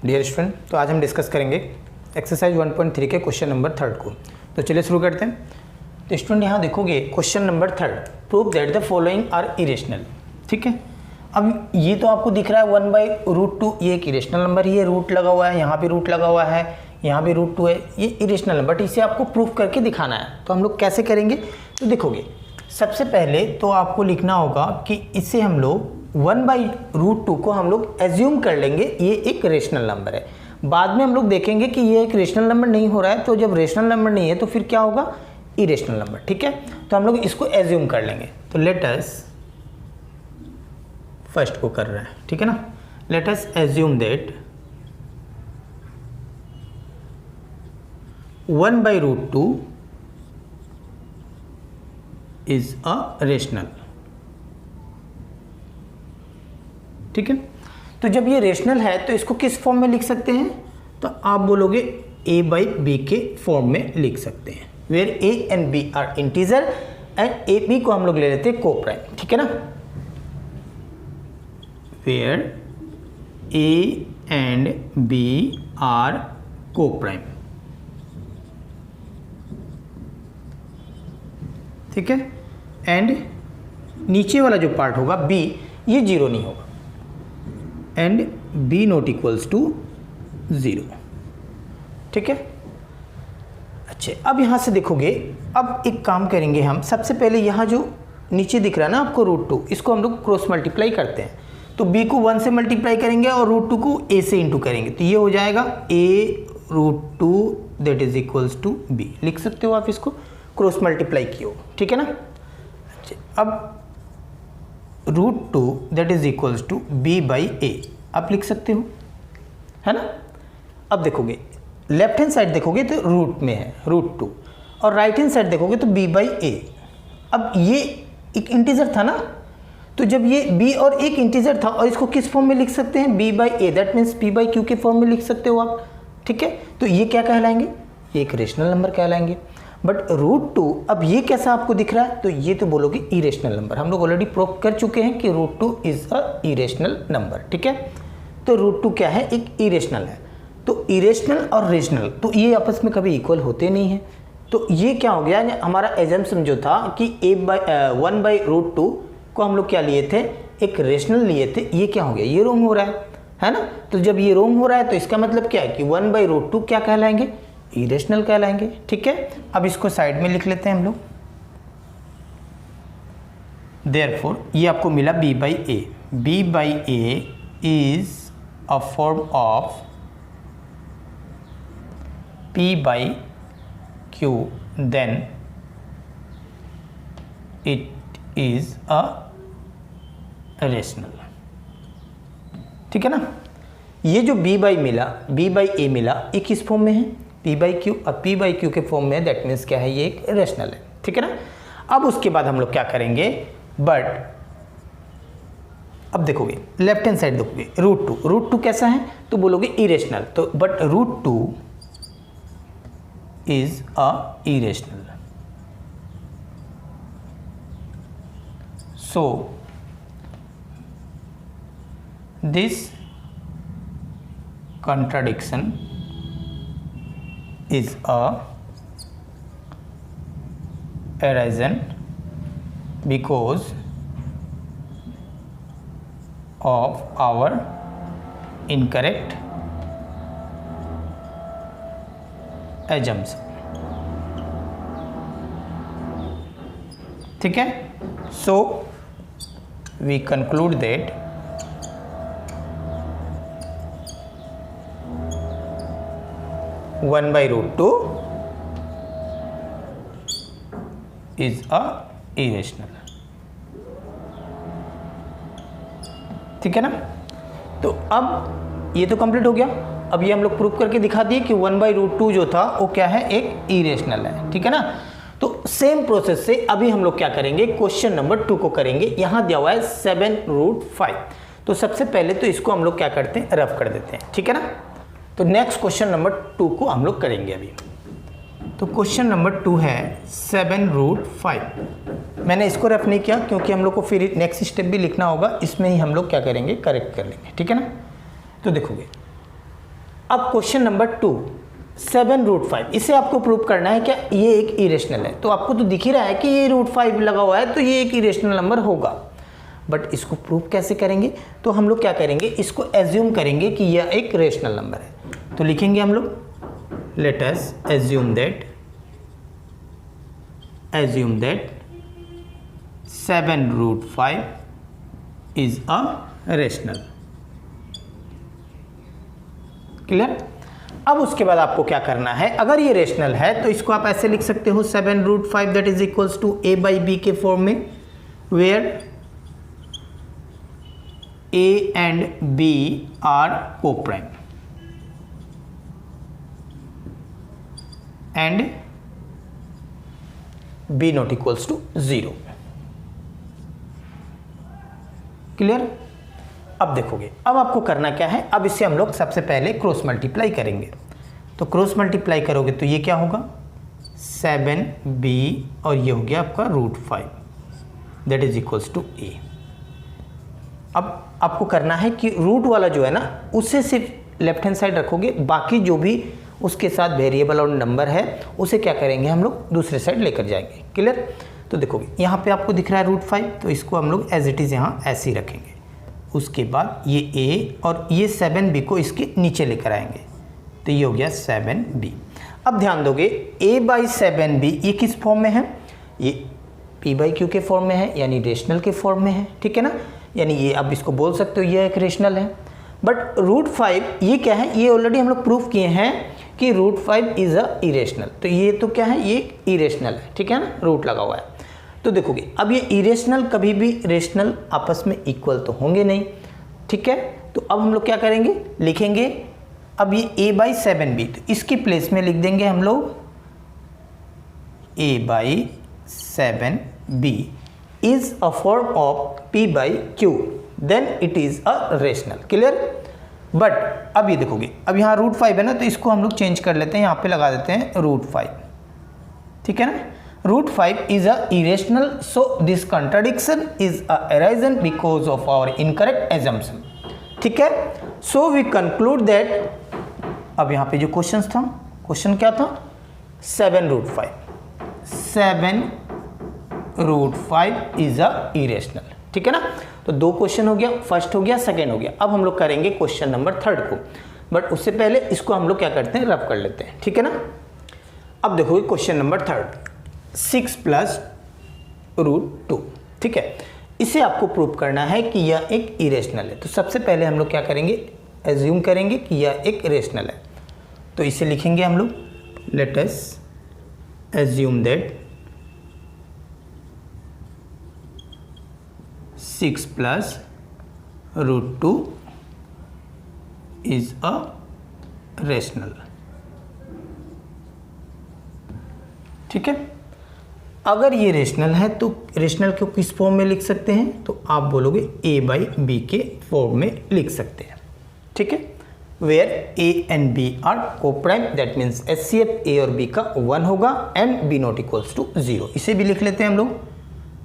Dear student, तो आज हम डिस्कस करेंगे एक्सरसाइज 1.3 के क्वेश्चन नंबर 3 को। तो चलिए शुरू करते हैं। तो स्टूडेंट यहाँ देखोगे question number 3, prove that the following are irrational. ठीक है, अब ये तो आपको दिख रहा है 1/√2, ये एक इरेशनल नंबर ही है, रूट लगा हुआ है, यहाँ भी रूट लगा हुआ है, यहाँ भी √2 है, ये इरेशनल नंबर, बट इसे आपको प्रूफ करके दिखाना है। तो हम लोग कैसे करेंगे? तो देखोगे सबसे पहले तो आपको लिखना होगा कि इसे हम लोग 1/√2 को हम लोग एज्यूम कर लेंगे ये एक रेशनल नंबर है। बाद में हम लोग देखेंगे कि ये एक रेशनल नंबर नहीं हो रहा है, तो जब रेशनल नंबर नहीं है तो फिर क्या होगा? Irrational number. ठीक है, तो हम लोग इसको एज्यूम कर लेंगे। तो लेट अस फर्स्ट को कर रहा है, ठीक है ना। Let us assume that 1/√2 is a rational. ठीक है, तो जब ये रेशनल है तो इसको किस फॉर्म में लिख सकते हैं? तो आप बोलोगे a/b के फॉर्म में लिख सकते हैं, where a and b are integer and ab को हम लोग ले लेते हैं कोप्राइम। ठीक है ना, where a and b are coprime. ठीक है, एंड नीचे वाला जो पार्ट होगा b, ये जीरो नहीं होगा, and b not equals to 0। ठीक है, अच्छा अब यहाँ से देखोगे, अब एक काम करेंगे हम। सबसे पहले यहाँ जो नीचे दिख रहा है ना आपको √2, इसको हम लोग क्रॉस मल्टीप्लाई करते हैं। तो b को 1 से मल्टीप्लाई करेंगे और √2 को a से इंटू करेंगे, तो ये हो जाएगा a√2 that is equals to b। लिख सकते हो आप इसको, क्रॉस मल्टीप्लाई किए। ठीक है ना, अच्छा अब √2 that is equals to b/a आप लिख सकते हो, है ना। अब देखोगे लेफ्ट हैंड साइड देखोगे तो रूट में है √2, और राइट हैंड साइड देखोगे तो b/a। अब ये एक इंटीजर था ना, तो जब ये b और एक इंटीजर था, और इसको किस फॉर्म में लिख सकते हैं? b/a, दैट मीन्स p/q के फॉर्म में लिख सकते हो आप। ठीक है, तो ये क्या कहलाएंगे? ये एक रेशनल नंबर कहलाएंगे। बट √2 अब ये कैसा आपको दिख रहा है? तो ये तो बोलोगे इरेशनल नंबर। हम लोग ऑलरेडी प्रूव कर चुके हैं कि √2 इज अ इरेशनल नंबर। ठीक है, तो √2 क्या है? एक इरेशनल है। तो इरेशनल और रेशनल तो ये आपस में कभी इक्वल होते नहीं हैं। तो ये क्या हो गया? हमारा एजम्पशन जो था कि 1/√2 को हम लोग क्या लिए थे? एक रेशनल लिए थे। ये क्या हो गया? ये रोंग हो रहा है ना। तो जब ये रोंग हो रहा है तो इसका मतलब क्या है कि 1/√2 क्या कहलाएंगे? इरेशनल कहलाएंगे। ठीक है, अब इसको साइड में लिख लेते हैं हम लोग। देयरफॉर ये आपको मिला b/a। b/a is a form of p/q, then it is a rational. ठीक है ना, ये जो b/a मिला ये किस फॉर्म में है? p/q। अब p/q के फॉर्म में, दैट मीन्स क्या है? ये एक रेशनल है। ठीक है ना, अब उसके बाद हम लोग क्या करेंगे? बट अब देखोगे लेफ्ट हैंड साइड देखोगे √2 कैसा है? तो बोलोगे इरेशनल। तो but √2 is a irrational. So this contradiction is arisen because of our incorrect assumption। ठीक है, so we conclude that (1/√2) is a irrational। ठीक है ना, तो अब ये तो कंप्लीट हो गया। अब ये हम लोग प्रूव करके दिखा दिए कि 1/√2 जो था वो क्या है? एक इरेशनल है। ठीक है ना, तो सेम प्रोसेस से अभी हम लोग क्या करेंगे? क्वेश्चन नंबर 2 को करेंगे। यहाँ दिया हुआ है 7√5। तो सबसे पहले तो इसको हम लोग क्या करते हैं? रफ कर देते हैं। ठीक है ना, तो नेक्स्ट क्वेश्चन नंबर 2 को हम लोग करेंगे अभी। तो क्वेश्चन नंबर 2 है 7√5। मैंने इसको रफ नहीं किया क्योंकि हम लोग को फिर नेक्स्ट स्टेप भी लिखना होगा, इसमें ही हम लोग क्या करेंगे, करेक्ट कर लेंगे, ठीक है ना। तो देखोगे अब क्वेश्चन नंबर 2, 7√5, इसे आपको प्रूव करना है क्या ये एक इरेशनल है। तो आपको तो दिख ही रहा है कि ये √5 लगा हुआ है तो ये एक इरेशनल नंबर होगा, बट इसको प्रूव कैसे करेंगे? तो हम लोग क्या करेंगे, इसको एज्यूम करेंगे कि यह एक रेशनल नंबर है। तो लिखेंगे हम लोग, let us assume that 7√5 is a rational. Clear? अब उसके बाद आपको क्या करना है, अगर ये रेशनल है तो इसको आप ऐसे लिख सकते हो 7√5 that is equals to a/b के फॉर्म में, where a and b are co-prime and b not equals to 0। Clear? अब देखोगे, अब आपको करना क्या है, अब इसे हम लोग सबसे पहले क्रॉस मल्टीप्लाई करेंगे। तो क्रॉस मल्टीप्लाई करोगे तो ये क्या होगा 7b और ये हो गया आपका √5 that is equals to a। अब आपको करना है कि रूट वाला जो है ना उसे सिर्फ लेफ्ट हैंड साइड रखोगे, बाकी जो भी उसके साथ वेरिएबल और नंबर है उसे क्या करेंगे हम लोग दूसरे साइड लेकर जाएंगे। क्लियर? तो देखोगे यहाँ पे आपको दिख रहा है √5, तो इसको हम लोग एज इट इज़ यहाँ ऐसे ही रखेंगे। उसके बाद ये a और ये 7b को इसके नीचे लेकर आएंगे, तो ये हो गया 7b। अब ध्यान दोगे a/7b ये किस फॉर्म में है, ये p/q के फॉर्म में है, यानी रेशनल के फॉर्म में है। ठीक है ना, यानी ये आप इसको बोल सकते हो ये एक रेशनल है। बट √5 ये क्या है, ये ऑलरेडी हम लोग प्रूफ किए हैं कि √5 इज अ इरेशनल। तो ये तो क्या है, ये एक इरेशनल है। ठीक है ना, रूट लगा हुआ है। तो देखोगे अब ये इरेशनल कभी भी रेशनल आपस में इक्वल तो होंगे नहीं। ठीक है, तो अब हम लोग क्या करेंगे, लिखेंगे अब ये a/7b, तो इसकी प्लेस में लिख देंगे हम लोग a/7b is a form of p/q, then it is a rational। Clear? But अब ये देखोगे, अब यहाँ √5 है ना, तो इसको हम लोग चेंज कर लेते हैं, यहाँ पे लगा देते हैं √5। ठीक है ना, √5 is a irrational, so this contradiction is a arisen because of our incorrect assumption। ठीक है, so we conclude that, अब यहाँ पे जो क्वेश्चन था, क्वेश्चन क्या था 7√5 इज अ इरेशनल। ठीक है ना, तो दो क्वेश्चन हो गया, फर्स्ट हो गया, सेकेंड हो गया। अब हम लोग करेंगे क्वेश्चन नंबर 3 को, बट उससे पहले इसको हम लोग क्या करते हैं, रब कर लेते हैं। ठीक है ना, अब देखोगे क्वेश्चन नंबर 3, 6 + √2। ठीक है, इसे आपको प्रूव करना है कि यह एक इरेशनल है। तो सबसे पहले हम लोग क्या करेंगे, एज्यूम करेंगे कि यह एक रेशनल है। तो इसे लिखेंगे हम लोग, let us assume that 6 + √2 is a rational। ठीक है, अगर ये रेशनल है तो रेशनल को किस फॉर्म में लिख सकते हैं, तो आप बोलोगे a/b के फॉर्म में लिख सकते हैं। ठीक है, where a and b are coprime, that means HCF a और b का 1 होगा and b not equals to 0। इसे भी लिख लेते हैं हम लोग,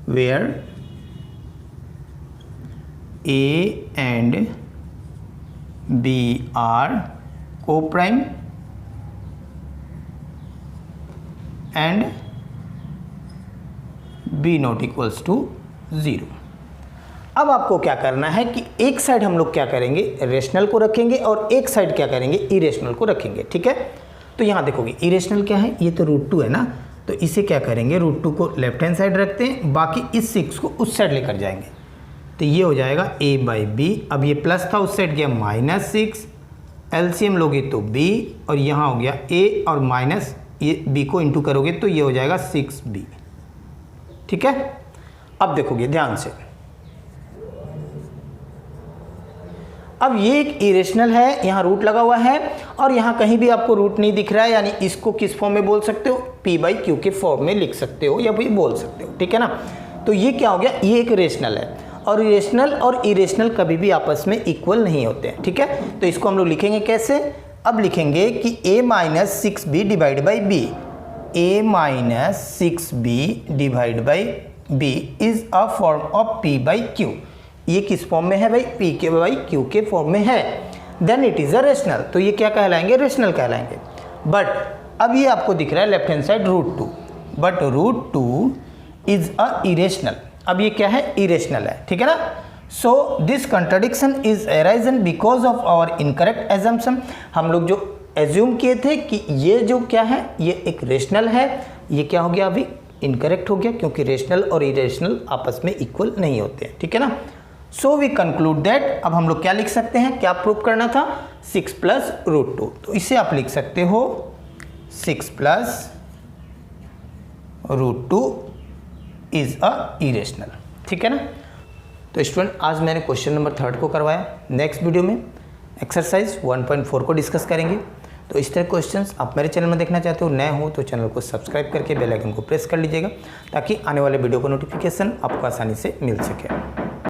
where a and b are coprime and b not equals to 0। अब आपको क्या करना है कि एक साइड हम लोग क्या करेंगे, रेशनल को रखेंगे और एक साइड क्या करेंगे, इरेशनल को रखेंगे। ठीक है, तो यहाँ देखोगे इरेशनल क्या है, ये तो √2 है ना, तो इसे क्या करेंगे, √2 को लेफ्ट हैंड साइड रखते हैं, बाकी इस 6 को उस साइड लेकर जाएंगे। तो ये हो जाएगा a/b। अब ये प्लस था, उस साइड गया -6, एलसीएम लोगे तो b, और यहाँ हो गया a और माइनस ये b को इंटू करोगे तो ये हो जाएगा 6b। ठीक है, अब देखोगे ध्यान से, अब ये एक इरेशनल है, यहाँ रूट लगा हुआ है और यहाँ कहीं भी आपको रूट नहीं दिख रहा है, यानी इसको किस फॉर्म में बोल सकते हो, p/q के फॉर्म में लिख सकते हो या भी बोल सकते हो। ठीक है ना, तो ये क्या हो गया, ये एक रेशनल है और रेशनल और इरेशनल कभी भी आपस में इक्वल नहीं होते हैं। ठीक है, तो इसको हम लोग लिखेंगे कैसे, अब लिखेंगे कि a-6b divide by b, a-6b divide by b is a form of p/q। ये किस फॉर्म में है भाई, p/q के फॉर्म में है। Then it is a rational, तो ये क्या कहलाएंगे, रेशनल कहलाएंगे। बट अब ये आपको दिख रहा है left hand side √2, but √2 is a irrational. अब ये क्या है, इरेशनल है, ठीक है ना। So this contradiction is arisen because of our incorrect assumption. हम लोग जो एज्यूम किए थे कि ये जो क्या है, ये एक रेशनल है, ये क्या हो गया, अभी इनकरेक्ट हो गया, क्योंकि रेशनल और इरेशनल आपस में इक्वल नहीं होते हैं, ठीक है ना। सो वी कंक्लूड दैट, अब हम लोग क्या लिख सकते हैं, क्या प्रूव करना था, 6 + √2, तो इसे आप लिख सकते हो 6 + √2 इज अ इरेशनल, ठीक है ना। तो स्टूडेंट आज मैंने क्वेश्चन नंबर 3 को करवाया। नेक्स्ट वीडियो में एक्सरसाइज 1.4 को डिस्कस करेंगे। तो इस तरह क्वेश्चंस आप मेरे चैनल में देखना चाहते हो, नए हो तो चैनल को सब्सक्राइब करके बेल आइकन को प्रेस कर लीजिएगा, ताकि आने वाले वीडियो का नोटिफिकेशन आपको आसानी से मिल सके।